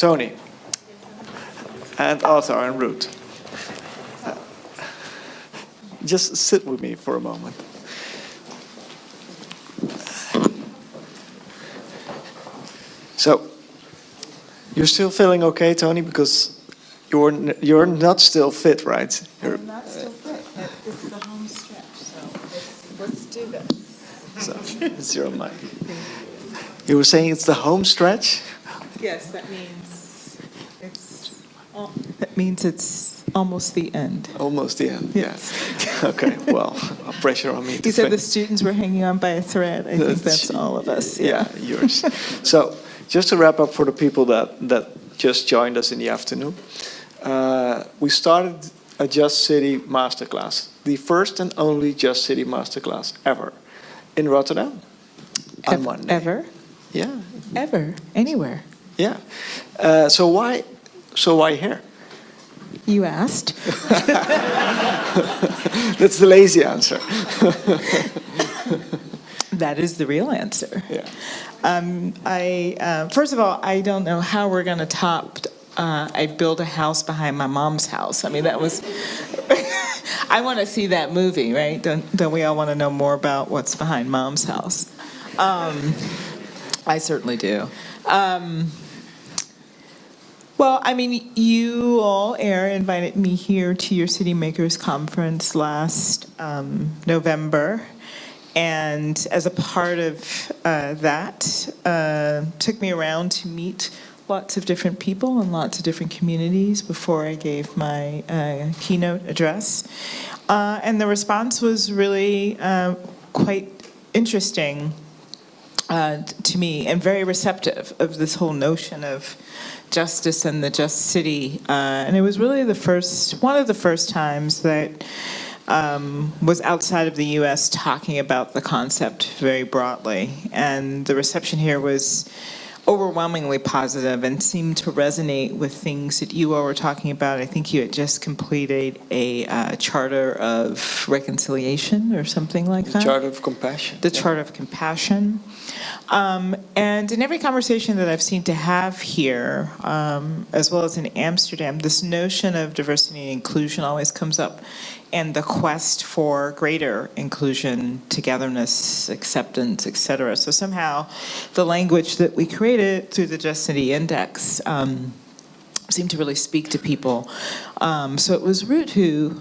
Toni, and Arthur and Ruth. Just sit with me for a moment. So, you're still feeling okay, Toni? Because you're not still fit, right? I'm not still fit. It's the home stretch, so let's do this. So, it's your mic. You were saying it's the home stretch? Yes, that means it's almost the end. Almost the end, Yes. yeah. Okay, well, pressure on me. You said the students were hanging on by a thread. I think that's all of us. Yeah, yours. So, just to wrap up for the people that just joined us in the afternoon, we started a Just City masterclass, the first and only Just City masterclass ever in Rotterdam on Monday. Ever? Yeah. Ever? Anywhere? Yeah. So why here? You asked. That's the lazy answer. That is the real answer. Yeah. First of all, I don't know how we're going to top. I built a house behind my mom's house. I mean, that was. I want to see that movie, right? Don't we all want to know more about what's behind Mom's house? I certainly do. Well, I mean, you all, Aaron, invited me here to your City Makers Conference last November. And as a part of that, took me around to meet lots of different people in lots of different communities before I gave my keynote address. And the response was really quite interesting to me and very receptive of this whole notion of justice and the just city. And it was really one of the first times that was outside of the U.S. talking about the concept very broadly. And the reception here was overwhelmingly positive and seemed to resonate with things that you all were talking about. I think you had just completed a Charter of Reconciliation or something like that. The Charter of Compassion. The Charter of Compassion. And in every conversation that I've seemed to have here, as well as in Amsterdam, this notion of diversity and inclusion always comes up, and the quest for greater inclusion, togetherness, acceptance, etc. So somehow the language that we created through the Just City Index seemed to really speak to people. So it was Ruth who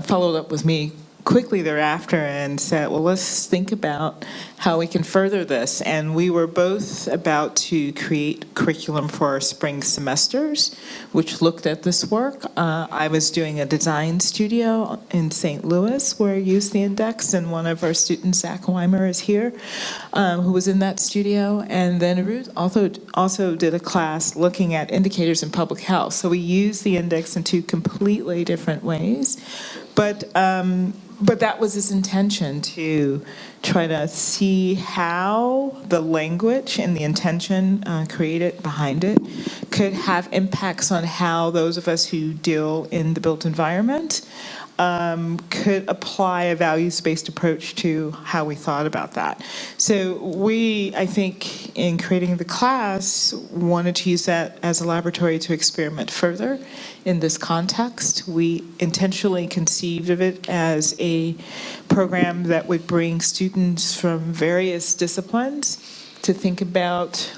followed up with me quickly thereafter and said, well, let's think about how we can further this. And we were both about to create curriculum for our spring semesters, which looked at this work. I was doing a design studio in St. Louis where I used the index, and one of our students, Zach Weimer, is here, who was in that studio. And then Ruth also did a class looking at indicators in public health. So we used the index in two completely different ways. But that was his intention, to try to see how the language and the intention created behind it could have impacts on how those of us who deal in the built environment could apply a values-based approach to how we thought about that. So we, I think, in creating the class, wanted to use that as a laboratory to experiment further in this context. We intentionally conceived of it as a program that would bring students from various disciplines to think about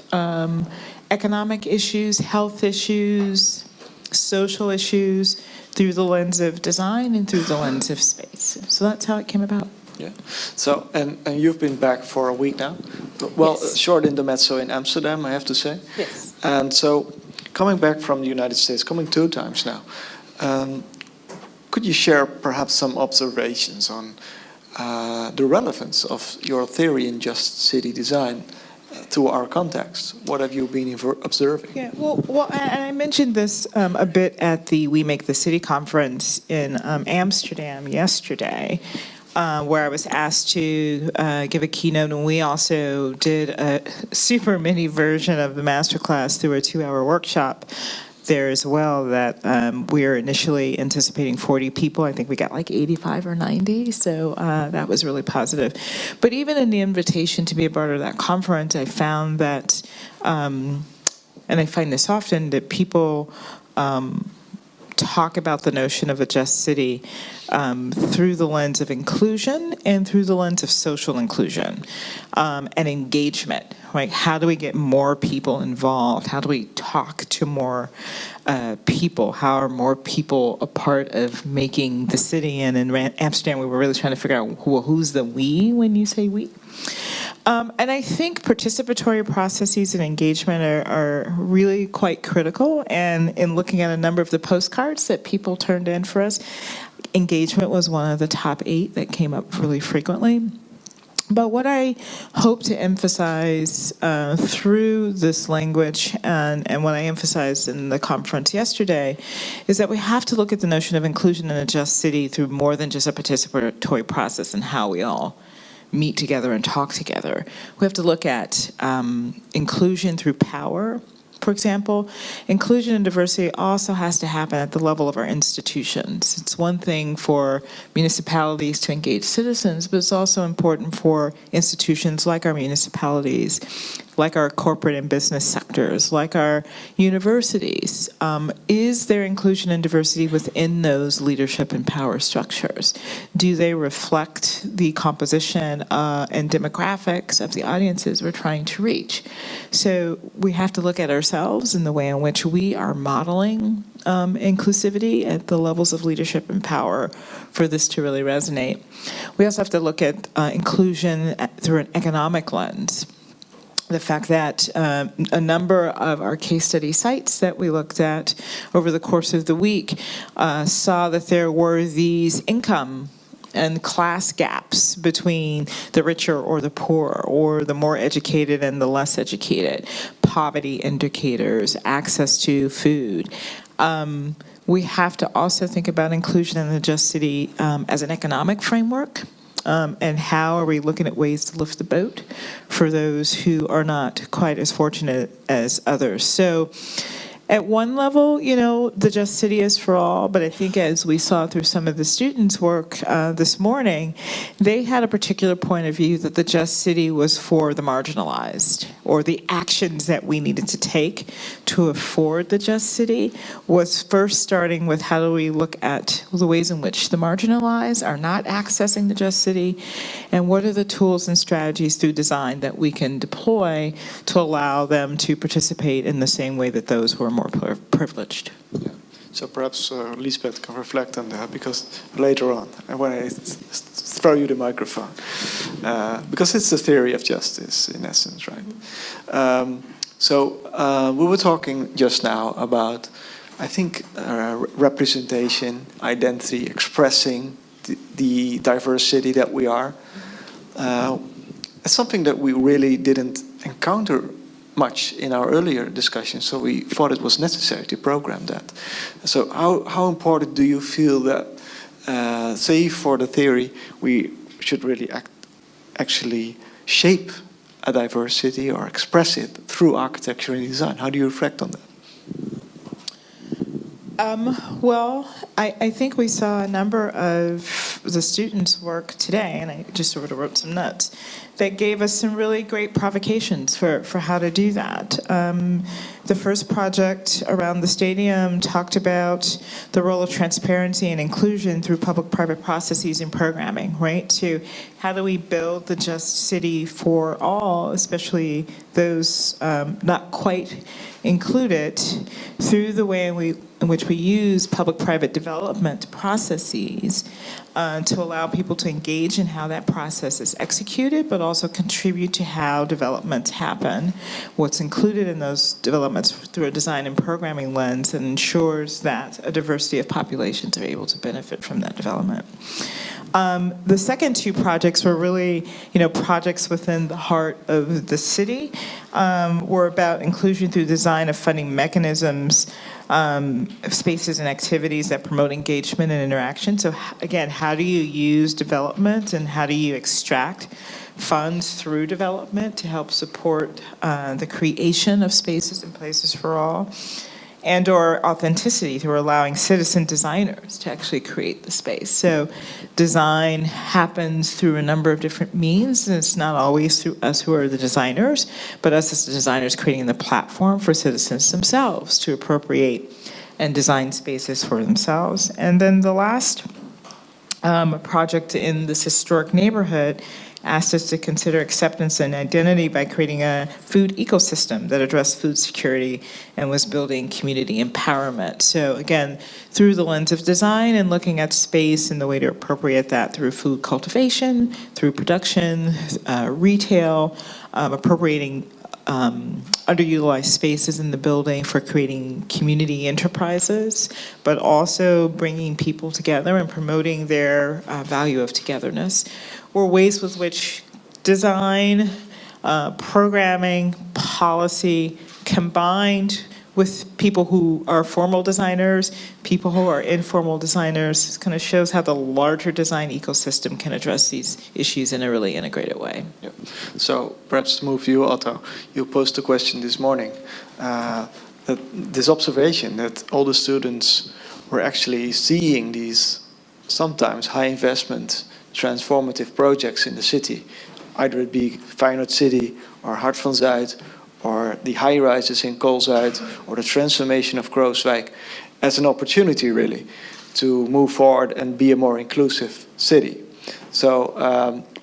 economic issues, health issues, social issues, through the lens of design and through the lens of space. So that's how it came about. Yeah. So, and you've been back for a week now? Well, yes. Short intermezzo in Amsterdam, I have to say. Yes. And so, coming back from the United States, coming 2 times now, could you share perhaps some observations on the relevance of your theory in just city design to our context? What have you been observing? Yeah, well, and I mentioned this a bit at the We Make the City conference in Amsterdam yesterday, where I was asked to give a keynote, and we also did a super mini version of the masterclass through a 2-hour workshop there as well, that we were initially anticipating 40 people. I think we got like 85 or 90, so that was really positive. But even in the invitation to be a part of that conference, I found that and I find this often, that people talk about the notion of a just city through the lens of inclusion and through the lens of social inclusion and engagement, right? How do we get more people involved? How do we talk to more people? How are more people a part of making the city? And in Amsterdam, we were really trying to figure out, who's the we when you say we? And I think participatory processes and engagement are really quite critical. And in looking at a number of the postcards that people turned in for us, engagement was one of the top 8 that came up really frequently. But what I hope to emphasize through this language and what I emphasized in the conference yesterday is that we have to look at the notion of inclusion in a just city through more than just a participatory process and how we all meet together and talk together. We have to look at inclusion through power. For example, inclusion and diversity also has to happen at the level of our institutions. It's one thing for municipalities to engage citizens, but it's also important for institutions like our municipalities, like our corporate and business sectors, like our universities. Is there inclusion and diversity within those leadership and power structures? Do they reflect the composition and demographics of the audiences we're trying to reach? So we have to look at ourselves in the way in which we are modeling inclusivity at the levels of leadership and power for this to really resonate. We also have to look at inclusion through an economic lens. The fact that a number of our case study sites that we looked at over the course of the week saw that there were these income and class gaps between the richer or the poor, or the more educated and the less educated, poverty indicators, access to food. We have to also think about inclusion in the just city as an economic framework. And how are we looking at ways to lift the boat for those who are not quite as fortunate as others? So at one level, the just city is for all, but I think as we saw through some of the students' work this morning, they had a particular point of view that the just city was for the marginalized, or the actions that we needed to take to afford the just city was first starting with how do we look at the ways in which the marginalized are not accessing the just city, and what are the tools and strategies through design that we can deploy to allow them to participate in the same way that those who are more privileged. Yeah. So perhaps Lisbeth can reflect on that, because later on, when I throw you the microphone, because it's the theory of justice in essence, right? So we were talking just now about, I think, representation, identity, expressing the diverse city that we are. It's something that we really didn't encounter much in our earlier discussions, so we thought it was necessary to program that. So how important do you feel that, say for the theory, we should really actually shape a diverse city or express it through architecture and design? How do you reflect on that? Well, I think we saw a number of the students' work today, and I just sort of wrote some notes, that gave us some really great provocations for how to do that. The first project around the stadium talked about the role of transparency and inclusion through public-private processes and programming, right? To how do we build the just city for all, especially those not quite included, through the way in which we use public-private development processes to allow people to engage in how that process is executed, but also contribute to how developments happen, what's included in those developments through a design and programming lens, and ensures that a diversity of populations are able to benefit from that development. The second two projects were really, projects within the heart of the city, were about inclusion through design of funding mechanisms, spaces and activities that promote engagement and interaction. So again, how do you use development and how do you extract funds through development to help support the creation of spaces and places for all? and or authenticity through allowing citizen designers to actually create the space. So design happens through a number of different means, and it's not always through us who are the designers, but us as the designers creating the platform for citizens themselves to appropriate and design spaces for themselves. And then the last project in this historic neighborhood asked us to consider acceptance and identity by creating a food ecosystem that addressed food security and was building community empowerment. So again, through the lens of design and looking at space and the way to appropriate that through food cultivation, through production, retail, appropriating underutilized spaces in the building for creating community enterprises, but also bringing people together and promoting their value of togetherness, were ways with which design, programming, policy, combined with people who are formal designers, people who are informal designers, kind of shows how the larger design ecosystem can address these issues in a really integrated way. Yeah. So perhaps to move you, Otto, you posed a question this morning. That this observation that all the students were actually seeing these sometimes high investment transformative projects in the city, either it be Feyenoord City or Hart van Zuid, or the high-rises in Koolzuid, or the transformation of Krooswijk, as an opportunity, really, to move forward and be a more inclusive city. So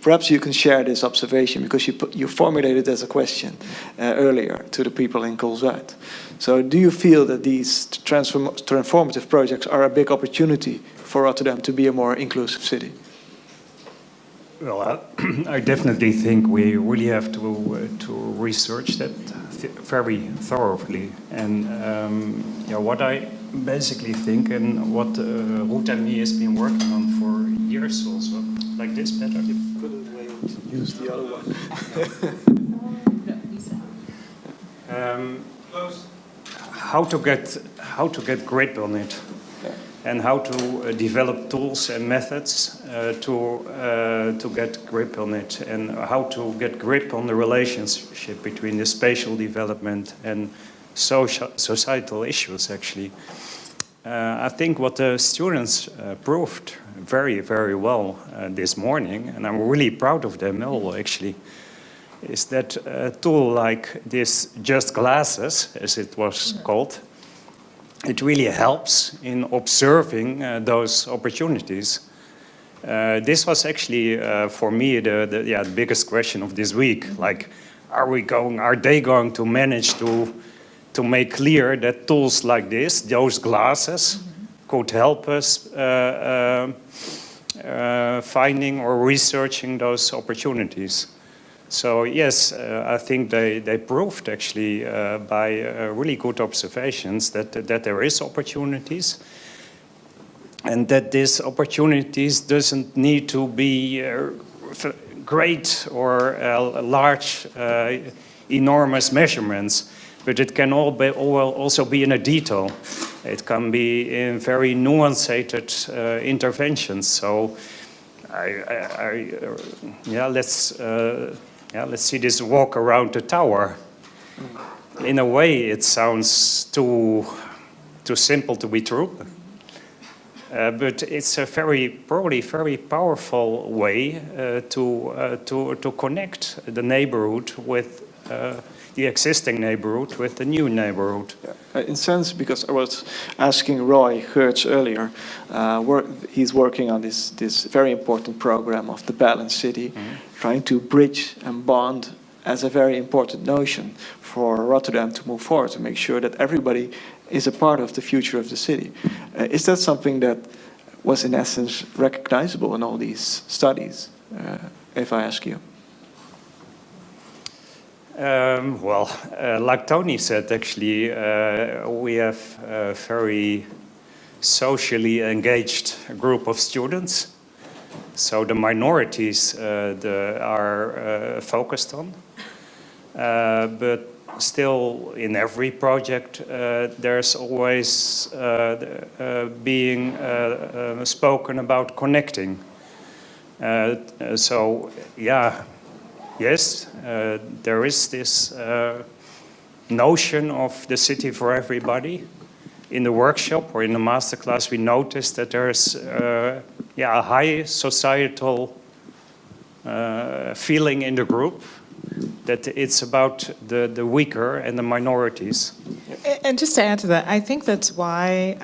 perhaps you can share this observation, because you formulated it as a question earlier to the people in Koolzuid. So do you feel that these transformative projects are a big opportunity for Rotterdam to be a more inclusive city? Well, I definitely think we really have to research that very thoroughly. And what I basically think, and what Ruth and me has been working on for years also, like this better. Put it away and use the other one. How to get grip on it. And how to develop tools and methods to get grip on it, and how to get grip on the relationship between the spatial development and societal issues, actually. I think what the students proved very, very well this morning, and I'm really proud of them all, actually, is that a tool like this Just Glasses, as it was called, it really helps in observing those opportunities. This was actually, for me, the biggest question of this week. Like, are they going to manage to make clear that tools like this, those glasses, could help us finding or researching those opportunities? So yes, I think they proved actually by really good observations that there is opportunities, and that these opportunities doesn't need to be great or large, enormous measurements, but it can also be in a detail. It can be in very nuanced interventions. So let's see this walk around the tower. In a way, it sounds too simple to be true. But it's a probably very powerful way to connect the neighborhood with the existing neighborhood with the new neighborhood. Yeah. In sense, because I was asking Roy Hertz earlier, he's working on this very important program of the balanced city, trying to bridge and bond as a very important notion for Rotterdam to move forward, to make sure that everybody is a part of the future of the city. Is that something that was in essence recognizable in all these studies, if I ask you? Like Toni said, actually, we have a very socially engaged group of students. So the minorities are focused on. But still, in every project, there's always being spoken about connecting. Yes, there is this notion of the city for everybody, in the workshop or in the masterclass, we noticed that there's a high societal feeling in the group that it's about the weaker and the minorities. And just to add to that, I think that's why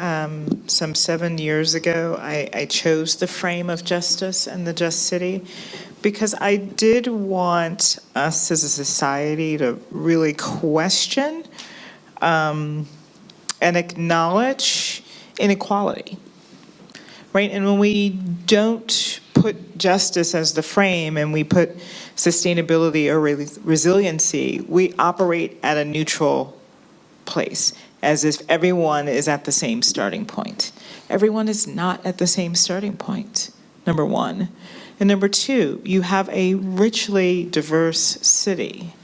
some 7 years ago I chose the frame of justice and the just city, because I did want us as a society to really question and acknowledge inequality, right? And when we don't put justice as the frame and we put sustainability or resiliency, we operate at a neutral place, as if everyone is at the same starting point. Everyone is not at the same starting point, number one. And number two, you have a richly diverse city,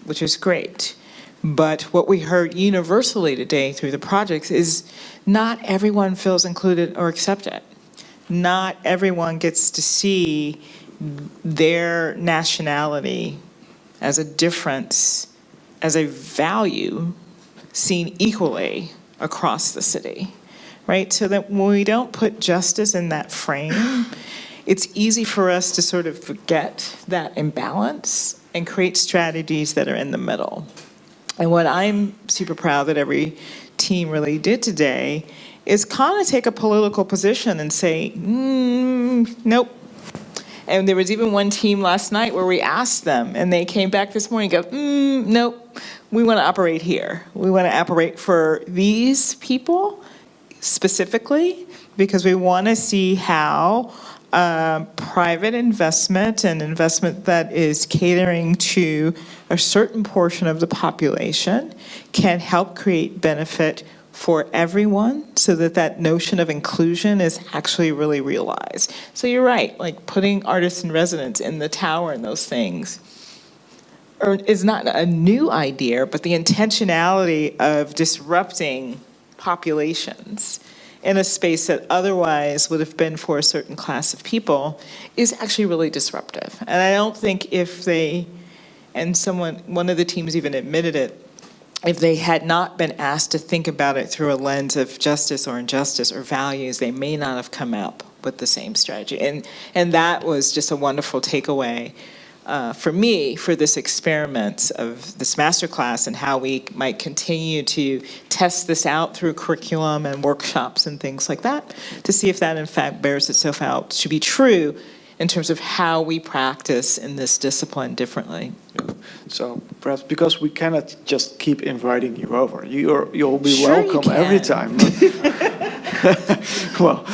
which is great. But what we heard universally today through the projects is not everyone feels included or accepted. Not everyone gets to see their nationality as a difference, as a value seen equally across the city, right? So that when we don't put justice in that frame, it's easy for us to sort of forget that imbalance and create strategies that are in the middle. And what I'm super proud that every team really did today is kind of take a political position and say, nope. And there was even one team last night where we asked them, and they came back this morning and go, nope, we want to operate here. We want to operate for these people specifically because we want to see how private investment and investment that is catering to a certain portion of the population can help create benefit for everyone so that that notion of inclusion is actually really realized. So you're right, like putting artists in residence in the tower and those things is not a new idea, but the intentionality of disrupting populations in a space that otherwise would have been for a certain class of people is actually really disruptive. And I don't think if they, and one of the teams even admitted it, if they had not been asked to think about it through a lens of justice or injustice or values, they may not have come up with the same strategy. And that was just a wonderful takeaway for me for this experiment of this masterclass and how we might continue to test this out through curriculum and workshops and things like that to see if that in fact bears itself out to be true in terms of how we practice in this discipline differently. Yeah. So perhaps because we cannot just keep inviting you over, you'll be Sure you welcome can. every time. Well,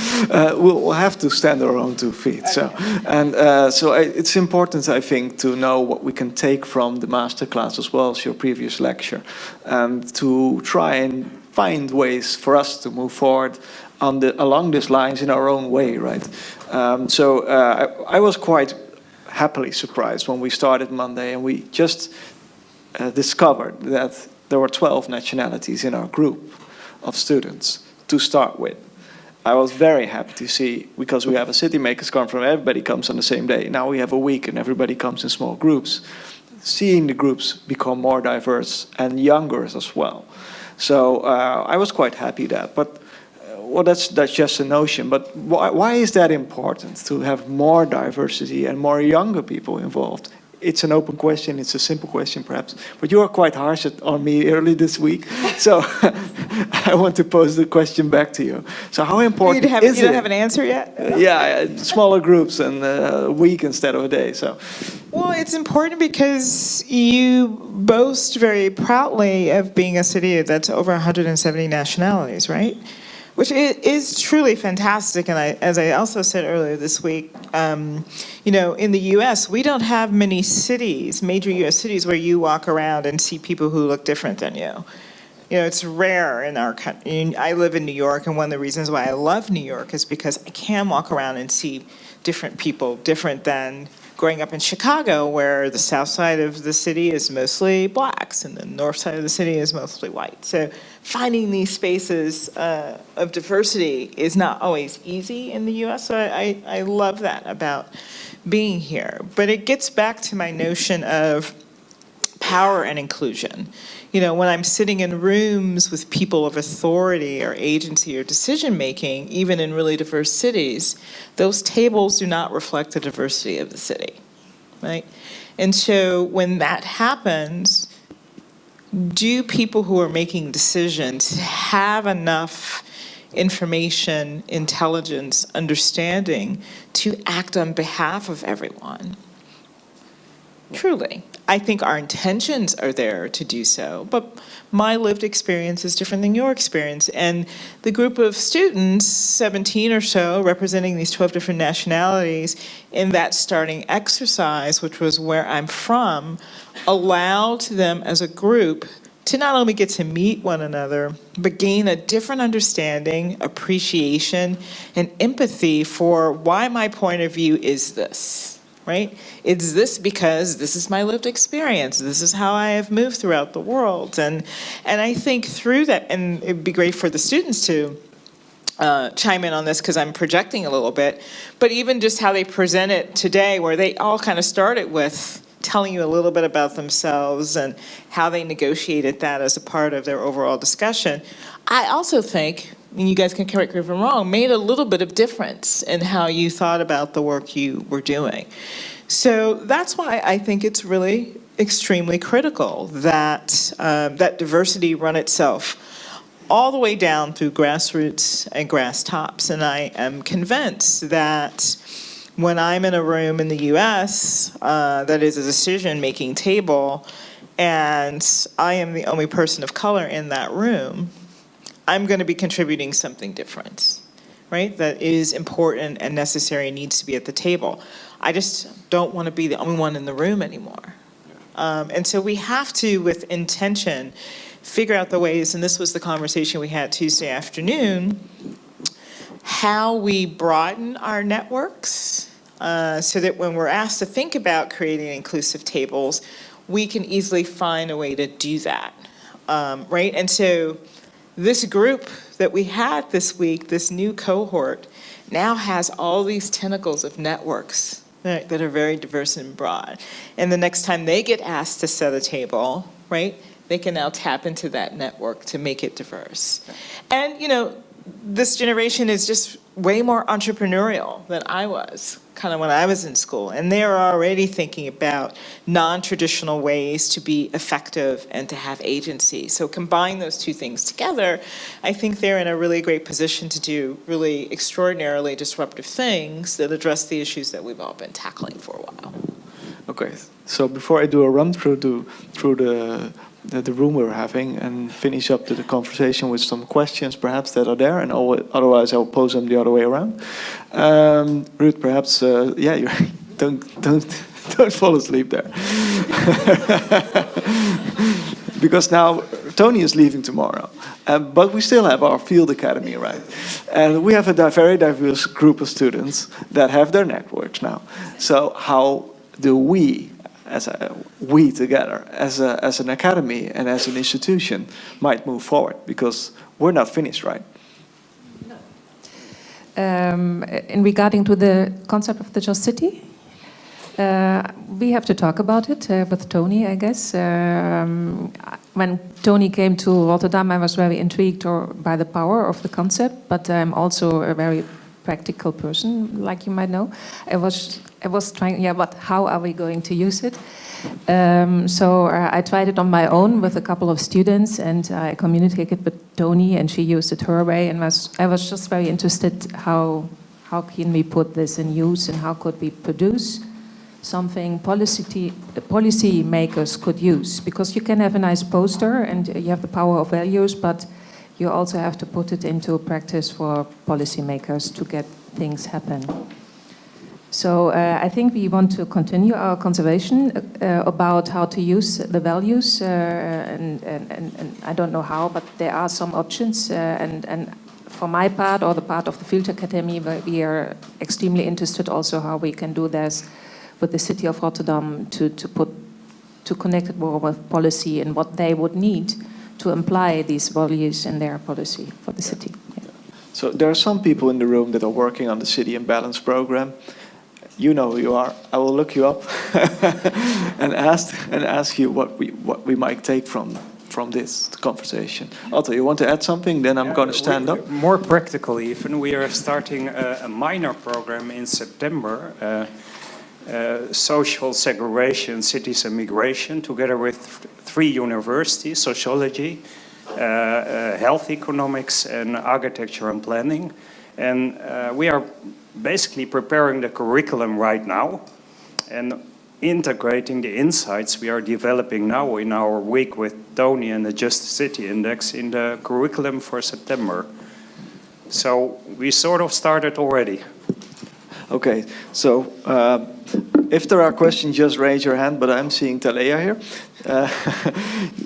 we'll have to stand on our own 2 feet. So, and it's important, I think, to know what we can take from the masterclass as well as your previous lecture, and to try and find ways for us to move forward along these lines in our own way, right? I was quite happily surprised when we started Monday and we just discovered that there were 12 nationalities in our group of students to start with. I was very happy to see, because we have a City Makers Conference, everybody comes on the same day. Now we have a week and everybody comes in small groups. Seeing the groups become more diverse and younger as well. So I was quite happy that. But well, that's just a notion. But why is that important to have more diversity and more younger people involved? It's an open question. It's a simple question, perhaps. But you are quite harsh on me early this week, so I want to pose the question back to you. So, how important is it? You don't have an answer yet? Yeah, smaller groups and a week instead of a day. So, well, it's important because you boast very proudly of being a city that's over 170 nationalities, right? Which is truly fantastic. And as I also said earlier this week, in the U.S., we don't have many cities, major U.S. cities, where you walk around and see people who look different than you. It's rare in our country. I live in New York, and one of the reasons why I love New York is because I can walk around and see different people, different than growing up in Chicago, where the south side of the city is mostly blacks and the north side of the city is mostly white. So finding these spaces of diversity is not always easy in the U.S., so I love that about being here. But it gets back to my notion of power and inclusion. when I'm sitting in rooms with people of authority or agency or decision making, even in really diverse cities, those tables do not reflect the diversity of the city, right? And so when that happens, do people who are making decisions have enough information, intelligence, understanding to act on behalf of everyone? Truly. I think our intentions are there to do so, but my lived experience is different than your experience. And the group of students, 17 or so, representing these 12 different nationalities, in that starting exercise, which was where I'm from, allowed them as a group to not only get to meet one another, but gain a different understanding, appreciation, and empathy for why my point of view is this. Right? It's this because this is my lived experience. This is how I have moved throughout the world. And I think through that, and it'd be great for the students to chime in on this because I'm projecting a little bit, but even just how they present it today, where they all kind of started with telling you a little bit about themselves and how they negotiated that as a part of their overall discussion. I also think, and you guys can correct me if I'm wrong, made a little bit of difference in how you thought about the work you were doing. So that's why I think it's really extremely critical that that diversity run itself all the way down through grassroots and grass tops. And I am convinced that when I'm in a room in the US that is a decision-making table, and I am the only person of color in that room, I'm going to be contributing something different, right? That is important and necessary and needs to be at the table. I just don't want to be the only one in the room anymore. And so we have to, with intention, figure out the ways, and this was the conversation we had Tuesday afternoon, how we broaden our networks so that when we're asked to think about creating inclusive tables, we can easily find a way to do that, right? And so this group that we had this week, this new cohort, now has all these tentacles of networks that are very diverse and broad. And the next time they get asked to set a table, right, they can now tap into that network to make it diverse. And, this generation is just way more entrepreneurial than I was, kind of when I was in school. And they're already thinking about non-traditional ways to be effective and to have agency. So combine those two things together, I think they're in a really great position to do really extraordinarily disruptive things that address the issues that we've all been tackling for a while. Okay, so before I do a run through the room we're having and finish up the conversation with some questions perhaps that are there, and otherwise I'll pose them the other way around. Ruth, perhaps, you don't fall asleep there. Because now Toni is leaving tomorrow, but we still have our field academy, right? And we have a very diverse group of students that have their networks now. So how do we together as an academy and as an institution might move forward, because we're not finished, right? No. In regarding to the concept of the Just City, we have to talk about it with Toni, I guess. When Toni came to Rotterdam, I was very intrigued by the power of the concept, but I'm also a very practical person, like you might know. I was trying, but how are we going to use it? So I tried it on my own with a couple of students, and I communicated with Toni, and she used it her way, and I was just very interested how can we put this in use, and how could we produce something policy makers could use, because you can have a nice poster and you have the power of values, but you also have to put it into practice for policymakers to get things happen. So I think we want to continue our conservation about how to use the values, and I don't know how, but there are some options. And for my part, or the part of the Field Academy, we are extremely interested also how we can do this with the city of Rotterdam to connect it more with policy and what they would need to apply these values in their policy for the city. Yeah. So there are some people in the room that are working on the City in Balance program. You know who you are. I will look you up and ask you what we might take from from this conversation? Otto, you want to add something? Then I'm going to stand up. More practical even, we are starting a minor program in September, social segregation, cities and migration, together with 3 universities, sociology, health economics and architecture and planning. And we are basically preparing the curriculum right now and integrating the insights we are developing now in our week with Toni and the Just City Index in the curriculum for September. So we sort of started already. Okay, so if there are questions, just raise your hand, but I'm seeing Talea here.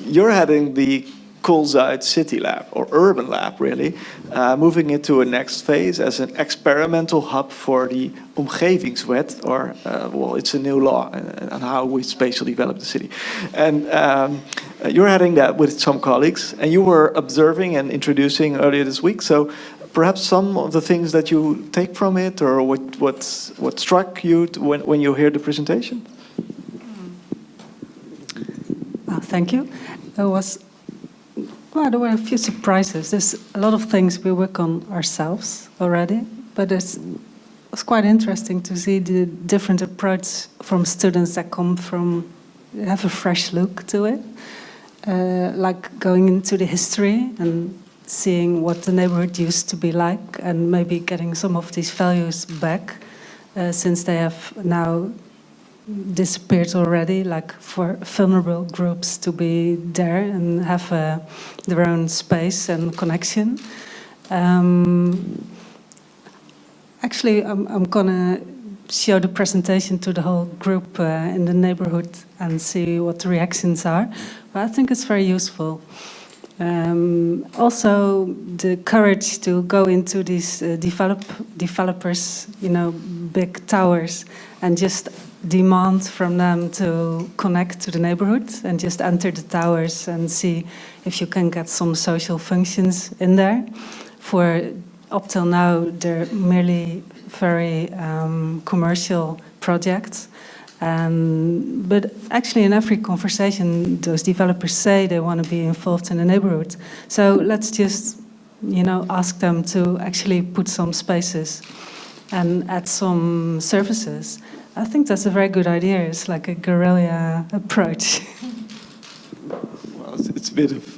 You're heading the Koolzuid City Lab, or Urban Lab really, moving into a next phase as an experimental hub for the Omgevingswet, or well, it's a new law on how we spatially develop the city. And you're heading that with some colleagues, and you were observing and introducing earlier this week. So perhaps some of the things that you take from it, or what struck you when you hear the presentation? Thank you. There were a few surprises. There's a lot of things we work on ourselves already, but it was quite interesting to see the different approach from students that have a fresh look to it, like going into the history and seeing what the neighborhood used to be like, and maybe getting some of these values back, since they have now disappeared already, like for vulnerable groups to be there and have their own space and connection. Actually, I'm gonna show the presentation to the whole group in the neighborhood and see what the reactions are. But I think it's very useful. Also, the courage to go into these developers, big towers, and just demand from them to connect to the neighborhood and just enter the towers and see if you can get some social functions in there. For up till now, they're merely very commercial projects. But actually in every conversation, those developers say they want to be involved in the neighborhood. So let's just, ask them to actually put some spaces and add some services. I think that's a very good idea. It's like a guerrilla approach. Well, it's a bit of,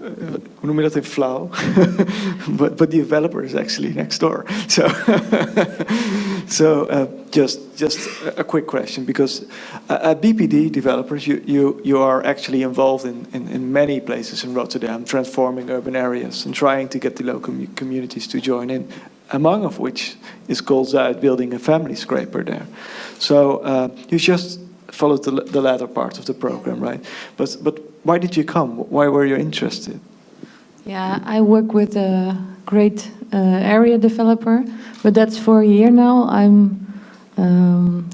hoe noem je dat in flauw? but the developer is actually next door. So, just a quick question, because at BPD developers, you are actually involved in many places in Rotterdam, transforming urban areas and trying to get the local communities to join in, among of which is Koolzuid building a family scraper there. So you just followed the latter part of the program, right? But why did you come? Why were you interested? Yeah, I work with a great area developer, but that's for a year now.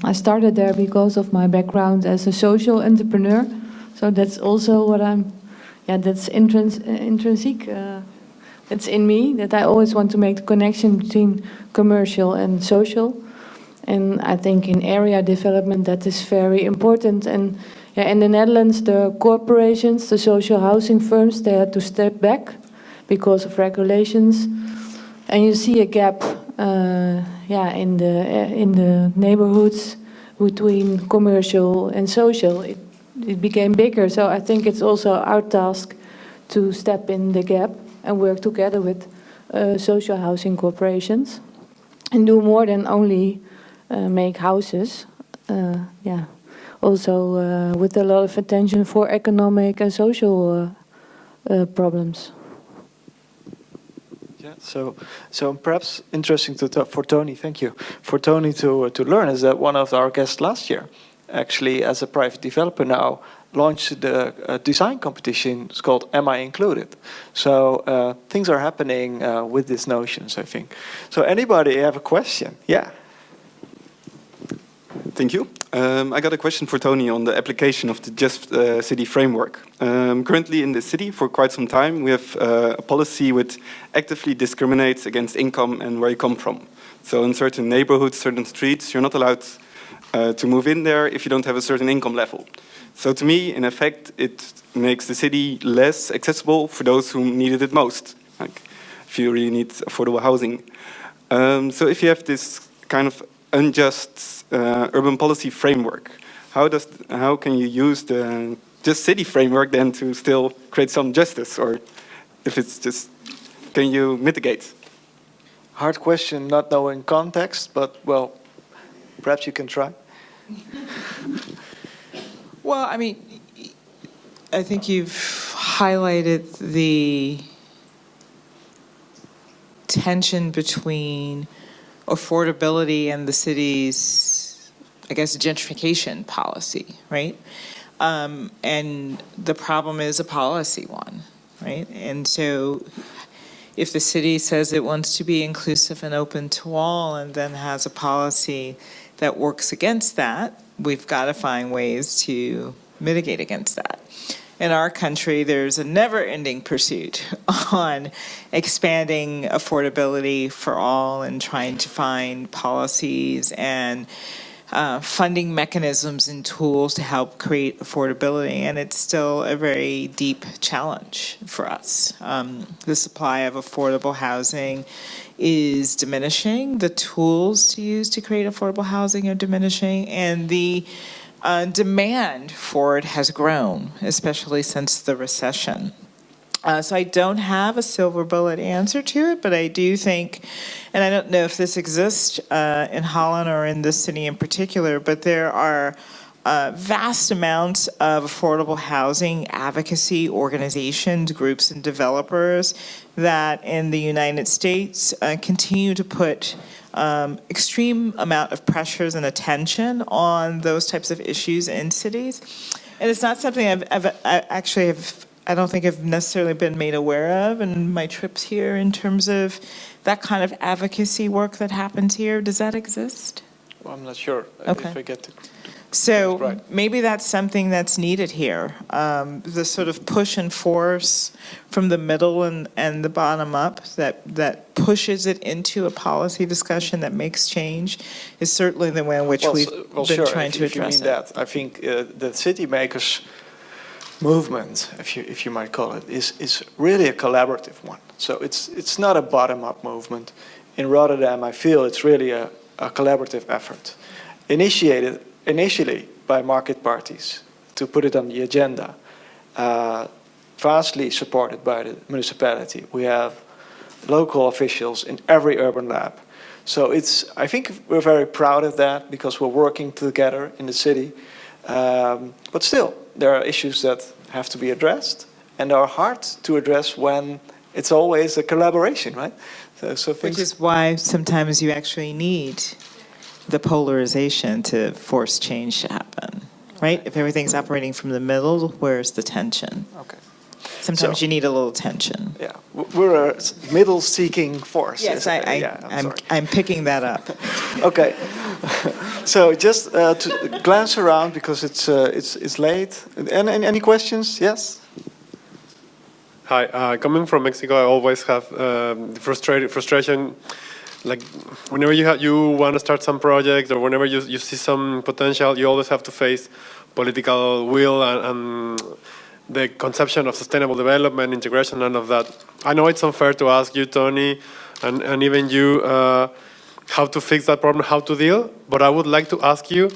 I started there because of my background as a social entrepreneur. So that's also what that's intrinsic. It's in me that I always want to make the connection between commercial and social. And I think in area development that is very important. And in the Netherlands, the corporations, the social housing firms, they had to step back because of regulations. And you see a gap in the neighborhoods between commercial and social. It became bigger. So I think it's also our task to step in the gap and work together with social housing corporations and do more than only make houses. Also with a lot of attention for economic and social problems. Yeah, so perhaps interesting for Toni, thank you, for Toni to learn is that one of our guests last year, actually as a private developer now, launched the design competition. It's called Am I Included? So things are happening with these notions, I think. So anybody have a question? Yeah. Thank you. I got a question for Toni on the application of the Just City framework. Currently in the city, for quite some time, we have a policy which actively discriminates against income and where you come from. So in certain neighborhoods, certain streets, you're not allowed to move in there if you don't have a certain income level. So to me, in effect, it makes the city less accessible for those who needed it most, like if you really need affordable housing. So if you have this kind of unjust urban policy framework, how can you use the just city framework then to still create some justice, or if it's just, can you mitigate? Hard question, not knowing context, but well, perhaps you can try. Well, I mean, I think you've highlighted the tension between affordability and the city's, I guess, gentrification policy, right? And the problem is a policy one, right? And so if the city says it wants to be inclusive and open to all and then has a policy that works against that, we've got to find ways to mitigate against that. In our country, there's a never-ending pursuit on expanding affordability for all and trying to find policies and funding mechanisms and tools to help create affordability, and it's still a very deep challenge for us. The supply of affordable housing is diminishing. The tools to use to create affordable housing are diminishing, and the demand for it has grown, especially since the recession. So I don't have a silver bullet answer to it, but I do think, and I don't know if this exists in Holland or in this city in particular, but there are vast amounts of affordable housing advocacy organizations, groups, and developers that in the United States continue to put extreme amount of pressures and attention on those types of issues in cities. And it's not something I don't think I've necessarily been made aware of in my trips here in terms of that kind of advocacy work that happens here. Does that exist? Well, I'm not sure Okay. if I get it. So Right. maybe that's something that's needed here. The sort of push and force from the middle and the bottom up that pushes it into a policy discussion that makes change is certainly the way in which we've been trying to if you address mean it. that, I think the city makers movement, if you might call it, is really a collaborative one. So it's not a bottom-up movement. In Rotterdam, I feel it's really a collaborative effort, initiated initially by market parties to put it on the agenda, vastly supported by the municipality. We have local officials in every urban lab. So I think we're very proud of that because we're working together in the city. But still, there are issues that have to be addressed and are hard to address when it's always a collaboration, right? So Which things, is why sometimes you actually need the polarization to force change to happen, right? If everything's operating from the middle, where's the tension? okay. Sometimes So- you need a little tension. Yeah, we're a middle-seeking force. Yes, isn't it? Yeah, I'm sorry. I'm picking that up. Okay, so just to glance around because it's late. Any questions? Yes. Hi, coming from Mexico, I always have the frustration. Like whenever you want to start some project or whenever you see some potential, you always have to face political will and the conception of sustainable development, integration, none of that. I know it's unfair to ask you, Toni, and even you, how to fix that problem, how to deal, but I would like to ask you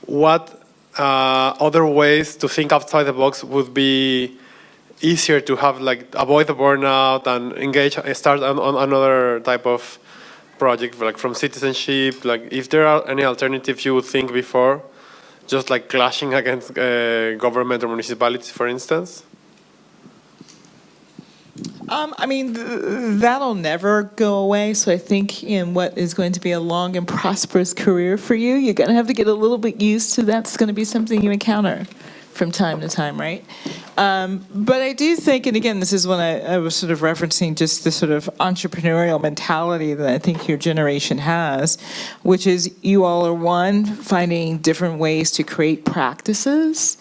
what other ways to think outside the box would be easier to have, like avoid the burnout and engage, start on another type of project, like from citizenship, like if there are any alternatives you would think before, just like clashing against government or municipalities, for instance? I mean, that'll never go away. So I think in what is going to be a long and prosperous career for you, you're going to have to get a little bit used to that's going to be something you encounter from time to time, right? But I do think, and again, this is when I was sort of referencing just the sort of entrepreneurial mentality that I think your generation has, which is you all are, one, finding different ways to create practices.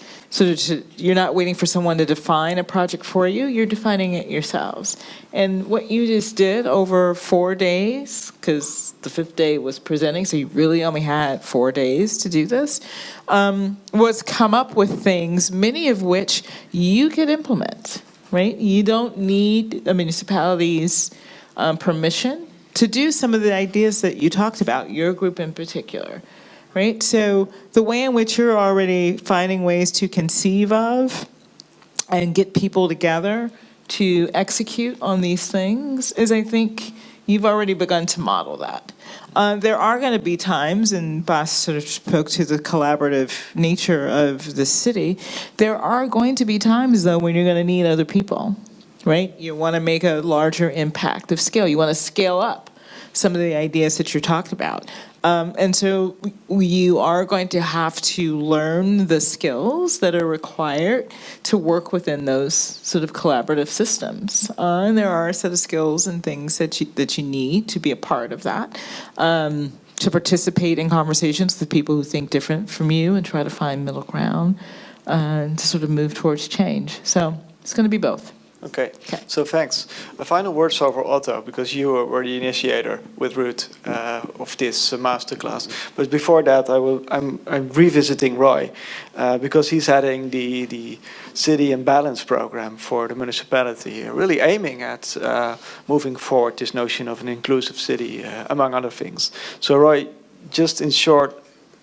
You're not waiting for someone to define a project for you, you're defining it yourselves. And what you just did over 4 days, because the 5th day was presenting, so you really only had 4 days to do this, was come up with things, many of which you could implement, right? You don't need a municipality's permission to do some of the ideas that you talked about, your group in particular, right? So the way in which you're already finding ways to conceive of and get people together to execute on these things is, I think, you've already begun to model that. There are going to be times, and Bas sort of spoke to the collaborative nature of the city, there are going to be times, though, when you're going to need other people, right? You want to make a larger impact of scale. You want to scale up some of the ideas that you're talking about. And so you are going to have to learn the skills that are required to work within those sort of collaborative systems. And there are a set of skills and things that you need to be a part of that, to participate in conversations with people who think different from you and try to find middle ground, and to sort of move towards change. So it's going to be both. Okay, so thanks. A final words over Otto, because you were the initiator with Ruth of this masterclass. But before that, I'm revisiting Roy, because he's heading the City and Balance program for the municipality, really aiming at moving forward this notion of an inclusive city, among other things. So Roy, just in short,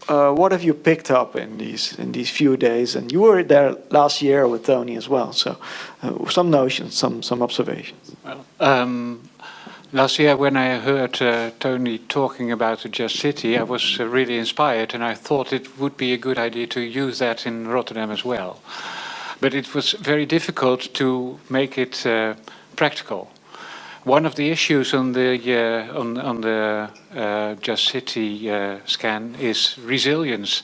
what have you picked up in these few days? And you were there last year with Toni as well. So, some notions, some observations. Well, last year when I heard Toni talking about the Just City, I was really inspired, and I thought it would be a good idea to use that in Rotterdam as well. But it was very difficult to make it practical. One of the issues on the Just City scan is resilience,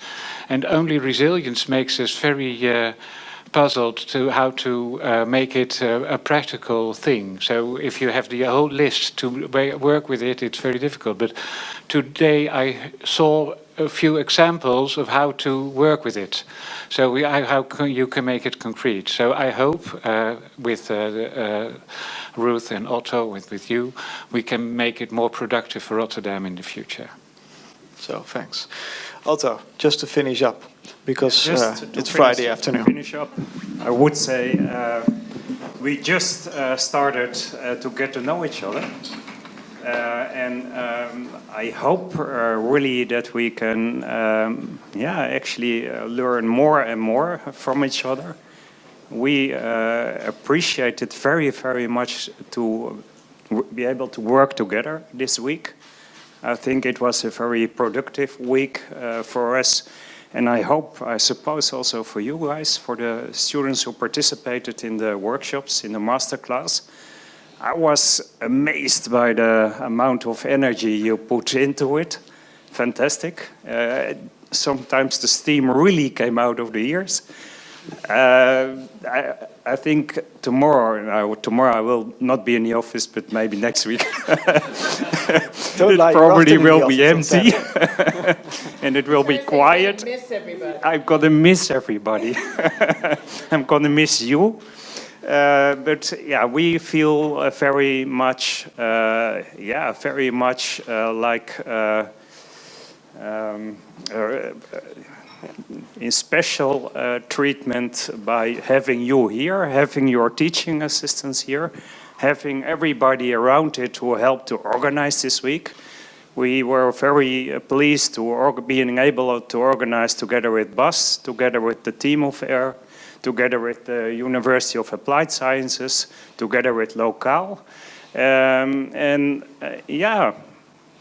and only resilience makes us very puzzled to how to make it a practical thing. So if you have the whole list to work with it, it's very difficult. But today I saw a few examples of how to work with it. So you can make it concrete. So I hope with Ruth and Otto, with you, we can make it more productive for Rotterdam in the future. So thanks. Otto, just to finish up, because it's Friday afternoon. To finish up, I would say we just started to get to know each other. And I hope really that we can, actually learn more and more from each other. We appreciate it very, very much to be able to work together this week. I think it was a very productive week for us. And I suppose also for you guys, for the students who participated in the workshops, in the masterclass. I was amazed by the amount of energy you put into it. Fantastic. Sometimes the steam really came out of the ears. I think tomorrow I will not be in the office, but maybe next week. It probably will be empty. And it will be quiet. I'm going to miss everybody. I'm going to miss you. But yeah, we feel very much, like in special treatment by having you here, having your teaching assistants here, having everybody around it who helped to organize this week. We were very pleased to being able to organize together with Bas, together with the team of AIR, together with the University of Applied Sciences, together with Lokaal.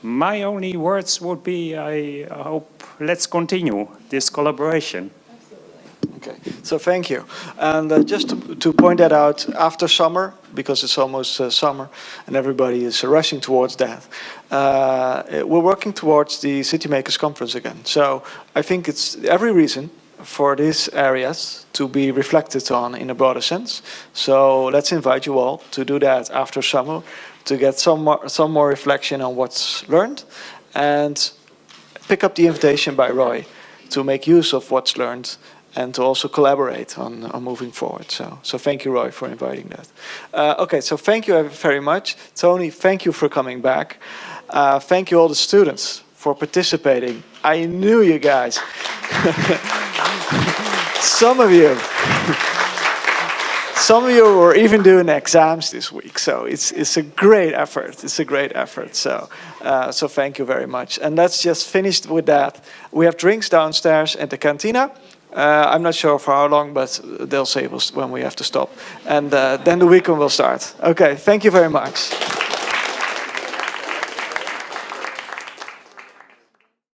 My only words would be, I hope, let's continue this collaboration. Okay, so thank you. And just to point that out, after summer, because it's almost summer and everybody is rushing towards that, we're working towards the City Makers Conference again. So I think it's every reason for these areas to be reflected on in a broader sense. So let's invite you all to do that after summer, to get some more reflection on what's learned, and pick up the invitation by Roy to make use of what's learned and to also collaborate on moving forward. So thank you, Roy, for inviting that. Okay, so thank you very much. Toni, thank you for coming back. Thank you all the students for participating. I knew you guys. Some of you were even doing exams this week, so it's a great effort. It's a great effort. So thank you very much. And let's just finish with that. We have drinks downstairs at the cantina. I'm not sure for how long, but they'll say when we have to stop. And then the weekend will start. Okay, thank you very much.